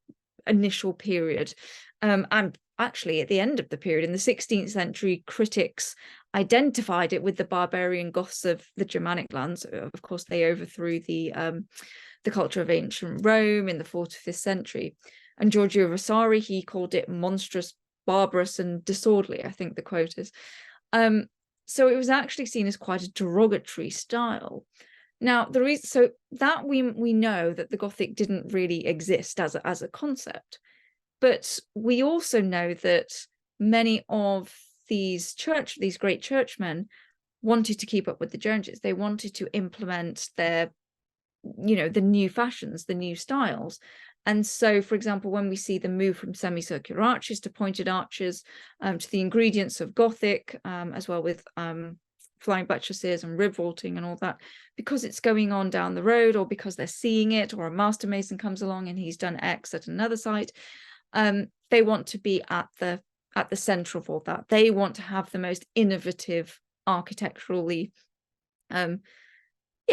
initial period. And actually at the end of the period, in the 16th century, critics identified it with the barbarian Goths of the Germanic lands. Of course, they overthrew the culture of ancient Rome in the 4th to 5th century. And Giorgio Vasari, he called it monstrous, barbarous, and disorderly, I think the quote is. So it was actually seen as quite a derogatory style. Now, the reason, so that we know that the Gothic didn't really exist as a concept, but we also know that many of these great churchmen wanted to keep up with the Joneses. They wanted to implement their, the new fashions, the new styles. And so, for example, when we see the move from semicircular arches to pointed arches, to the ingredients of Gothic, as well with flying buttresses and rib vaulting and all that, because it's going on down the road, or because they're seeing it, or a master mason comes along and he's done X at another site, they want to be at the center of all that. They want to have the most innovative, architecturally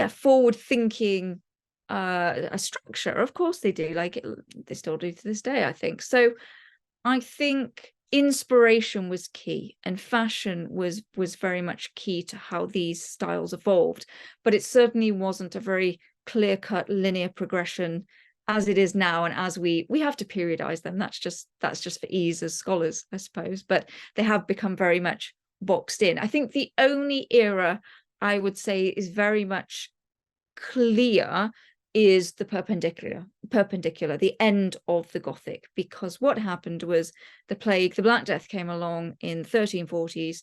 forward-thinking a structure. Of course they do, like they still do to this day, I think. So I think inspiration was key, and fashion was very much key to how these styles evolved, but it certainly wasn't a very clear-cut linear progression as it is now. And as we have to periodize them, that's just for ease as scholars, I suppose, but they have become very much boxed in. I think the only era I would say is very much clear is the perpendicular, the end of the Gothic, because what happened was the plague, the Black Death, came along in the 1340s.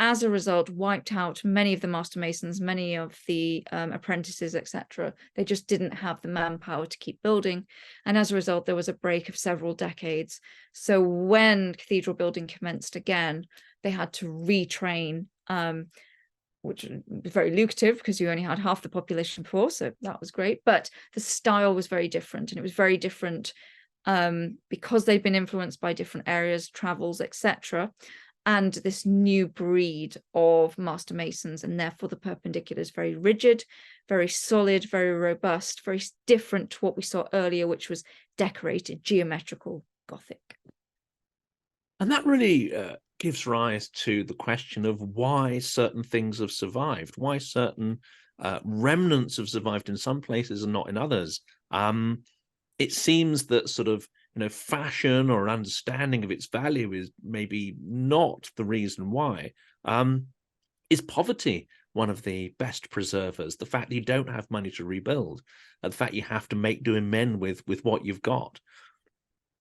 As a result, wiped out many of the master masons, many of the apprentices, etc. They just didn't have the manpower to keep building, and as a result, there was a break of several decades. So when cathedral building commenced again, they had to retrain, which was very lucrative because you only had half the population before, so that was great. But the style was very different, and it was very different because they'd been influenced by different areas, travels, etc. And this new breed of master masons, and therefore the perpendicular is very rigid, very solid, very robust, very different to what we saw earlier, which was decorated, geometrical Gothic. And that really gives rise to the question of why certain things have survived, why certain remnants have survived in some places and not in others. It seems that sort of, fashion or understanding of its value is maybe not the reason why. Is poverty one of the best preservers? The fact that you don't have money to rebuild, the fact you have to make do amend with what you've got.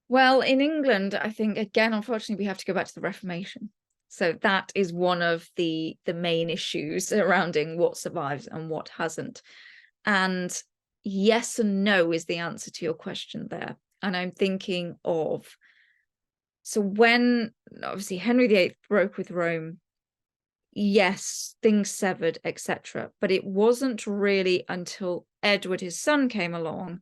Well, in England, I think, again, unfortunately, we have to go back to the Reformation. So that is one of the main issues surrounding what survives and what hasn't. And yes and no is the answer to your question there. And I'm thinking of, so when obviously Henry VIII broke with Rome, yes, things severed, etc. But it wasn't really until Edward, his son, came along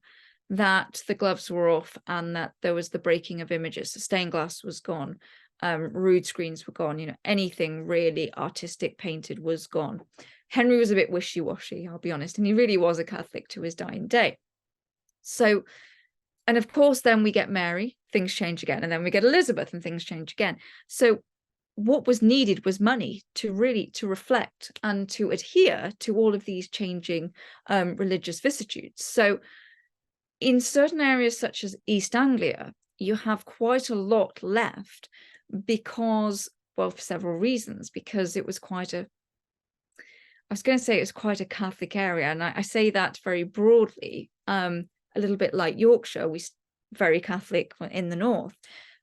that the gloves were off, and that there was the breaking of images. The stained glass was gone, rood screens were gone, anything really artistic painted was gone. Henry was a bit wishy-washy, I'll be honest, and he really was a Catholic to his dying day. So, and of course, then we get Mary, things change again, and then we get Elizabeth, and things change again. So what was needed was money to reflect and to adhere to all of these changing religious vicissitudes. So in certain areas such as East Anglia, you have quite a lot left because, well, for several reasons, because it was quite a Catholic area. And I say that very broadly. a little bit like Yorkshire, very Catholic in the north.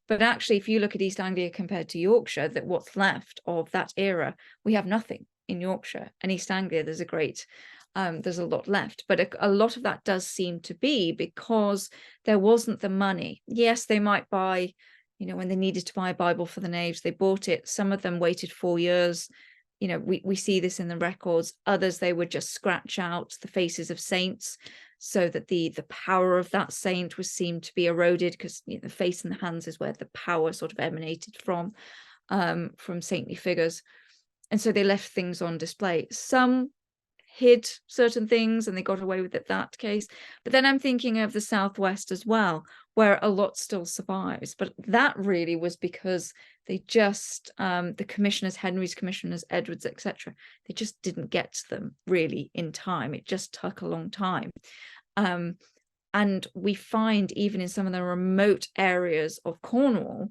But actually, if you look at East Anglia compared to Yorkshire, that what's left of that era, we have nothing in Yorkshire. And East Anglia, there's a lot left. But a lot of that does seem to be because there wasn't the money. Yes, they might buy, when they needed to buy a Bible for the naves, they bought it. Some of them waited 4 years. We see this in the records. Others, they would just scratch out the faces of saints so that the power of that saint was seemed to be eroded, because the face and the hands is where the power sort of emanated from saintly figures. And so they left things on display. Some hid certain things and they got away with it that case. But then I'm thinking of the Southwest as well, where a lot still survives. But that really was because they just, the commissioners, Henry's commissioners, Edward's, etc., they just didn't get to them really in time. It just took a long time. And we find even in some of the remote areas of Cornwall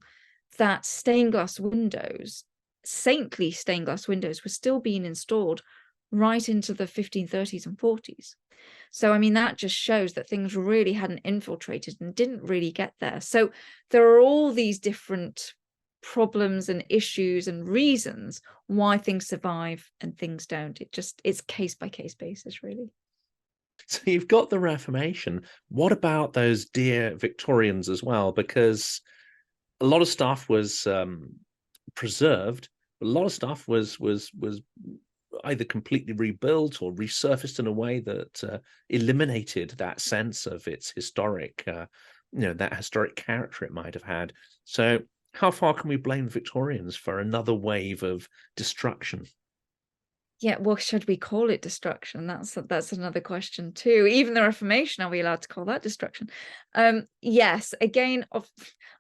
that stained glass windows, saintly stained glass windows, were still being installed right into the 1530s and 40s. So, I mean, that just shows that things really hadn't infiltrated and didn't really get there. So there are all these different problems and issues and reasons why things survive and things don't. It's case by case basis, really. So you've got the Reformation. What about those dear Victorians as well? Because a lot of stuff was preserved, but a lot of stuff was either completely rebuilt or resurfaced in a way that eliminated that sense of its historic, that historic character it might have had. So how far can we blame Victorians for another wave of destruction? Yeah, well, should we call it destruction? That's another question too. Even the Reformation, are we allowed to call that destruction? Yes. Again,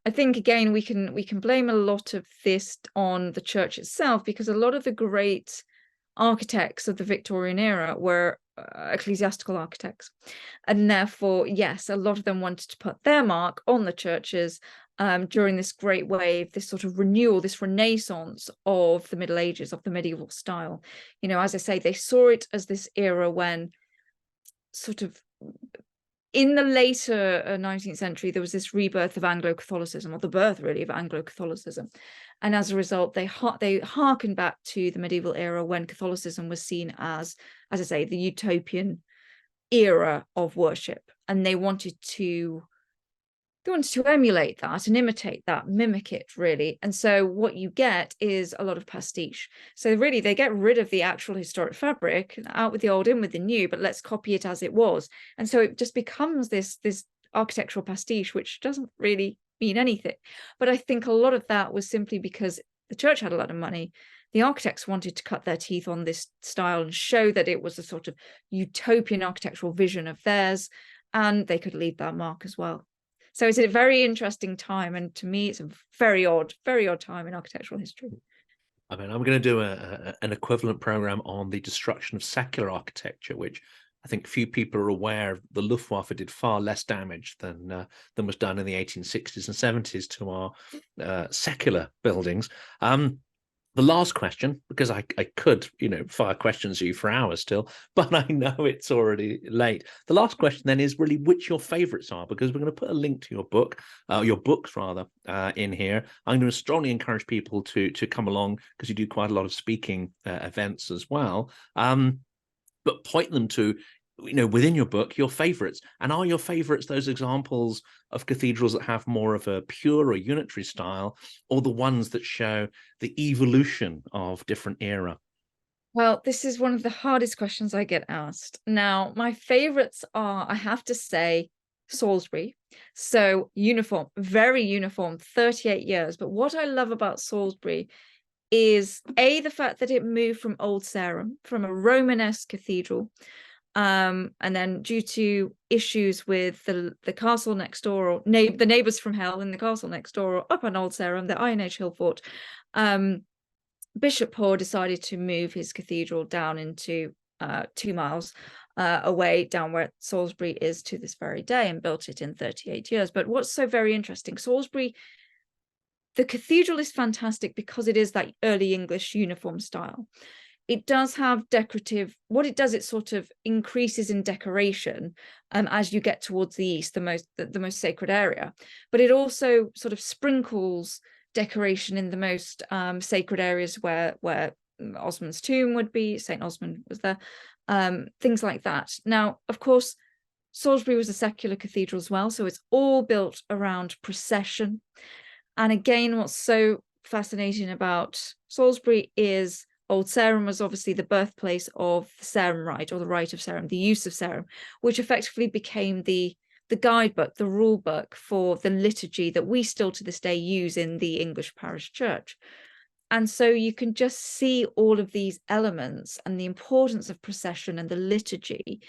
I think again we can blame a lot of this on the church itself, because a lot of the great architects of the Victorian era were ecclesiastical architects, and therefore, yes, a lot of them wanted to put their mark on the churches during this great wave, this sort of renewal, this renaissance of the Middle Ages, of the medieval style. As I say, they saw it as this era when sort of in the later 19th century, there was this rebirth of Anglo-Catholicism, or the birth really of Anglo-Catholicism. And as a result, they harken back to the medieval era when Catholicism was seen as I say, the utopian era of worship. And they wanted to emulate that and imitate that, mimic it really. And so what you get is a lot of pastiche. So really they get rid of the actual historic fabric, out with the old, in with the new, but let's copy it as it was. And so it just becomes this architectural pastiche, which doesn't really mean anything. But I think a lot of that was simply because the church had a lot of money. The architects wanted to cut their teeth on this style and show that it was a sort of utopian architectural vision of theirs, and they could leave that mark as well. So it's a very interesting time, and to me, it's a very odd time in architectural history. I mean, I'm going to do an equivalent program on the destruction of secular architecture, which I think few people are aware. The Luftwaffe did far less damage than was done in the 1860s and 70s to our secular buildings. The last question, because I could, fire questions at you for hours still, but I know it's already late. The last question then is really which your favorites are, because we're going to put a link to your books rather, in here. I'm going to strongly encourage people to come along, because you do quite a lot of speaking events as well. But point them to, within your book, your favorites. And are your favorites those examples of cathedrals that have more of a pure or unitary style, or the ones that show the evolution of different era? Well, this is one of the hardest questions I get asked. Now, my favorites are, I have to say, Salisbury. So uniform, very uniform, 38 years. But what I love about Salisbury is the fact that it moved from Old Sarum, from a Romanesque cathedral, and then due to issues with the castle next door, or the neighbours from hell in the castle next door, or up on Old Sarum, the Iron Age hill fort, Bishop Poor decided to move his cathedral down into 2 miles away, down where Salisbury is to this very day, and built it in 38 years. But what's so very interesting, Salisbury, the cathedral is fantastic because it is that early English uniform style. it does have decorative, what it does, it sort of increases in decoration as you get towards the east, the most sacred area, but it also sort of sprinkles decoration in the most sacred areas where Osmond's tomb would be. St. Osmond was there, things like that. Now, of course, Salisbury was a secular cathedral as well, so it's all built around procession. And again, what's so fascinating about Salisbury is Old Sarum was obviously the birthplace of the Sarum rite, or the rite of Sarum, the use of Sarum, which effectively became the guidebook, the rule book for the liturgy that we still to this day use in the English parish church. And so you can just see all of these elements and the importance of procession and the liturgy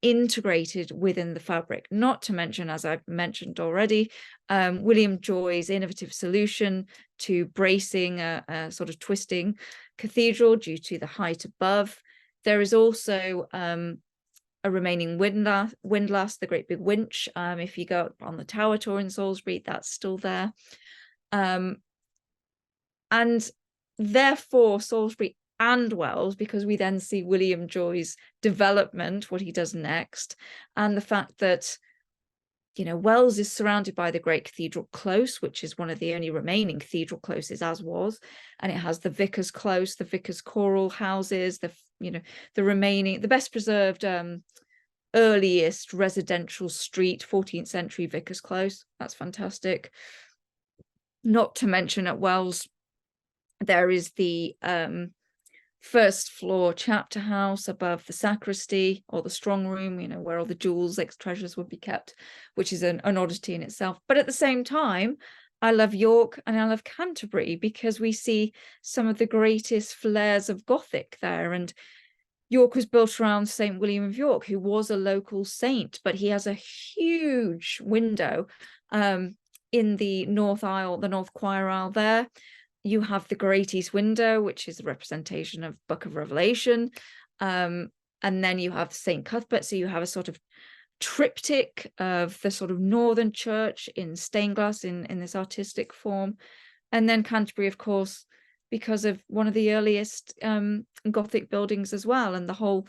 integrated within the fabric, not to mention, as I've mentioned already, William Joy's innovative solution to bracing a sort of twisting cathedral due to the height above. There is also a remaining windlass, the great big winch. If you go up on the tower tour in Salisbury, that's still there. And therefore, Salisbury and Wells, because we then see William Joy's development, what he does next, and the fact that, you know, Wells is surrounded by the great cathedral close, which is one of the only remaining cathedral closes, as was, and it has the vicar's close, the vicar's choral houses, the remaining, the best preserved earliest residential street, 14th century vicar's close. That's fantastic. Not to mention at Wells, there is the first floor chapter house above the sacristy, or the strong room, you know, where all the jewels, treasures would be kept, which is an oddity in itself. But at the same time, I love York and I love Canterbury, because we see some of the greatest flares of Gothic there. And York was built around St. William of York, who was a local saint, but he has a huge window in the north aisle, the north choir aisle there. You have the Great East Window, which is a representation of Book of Revelation. And then you have St. Cuthbert. So you have a sort of triptych of the sort of northern church in stained glass in this artistic form. And then Canterbury, of course, because of one of the earliest Gothic buildings as well. And the whole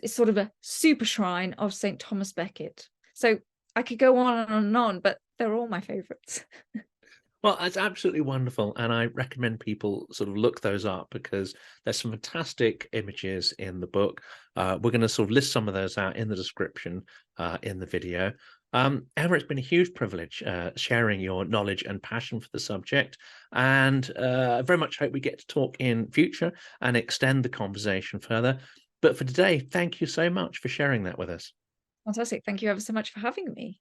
is sort of a super shrine of St. Thomas Becket. So I could go on and on, but they're all my favorites. Well, it's absolutely wonderful, and I recommend people sort of look those up, because there's some fantastic images in the book. We're going to sort of list some of those out in the description in the video. Emma, it's been a huge privilege sharing your knowledge and passion for the subject, and I very much hope we get to talk in future and extend the conversation further. But for today, thank you so much for sharing that with us. Fantastic. Thank you ever so much for having me.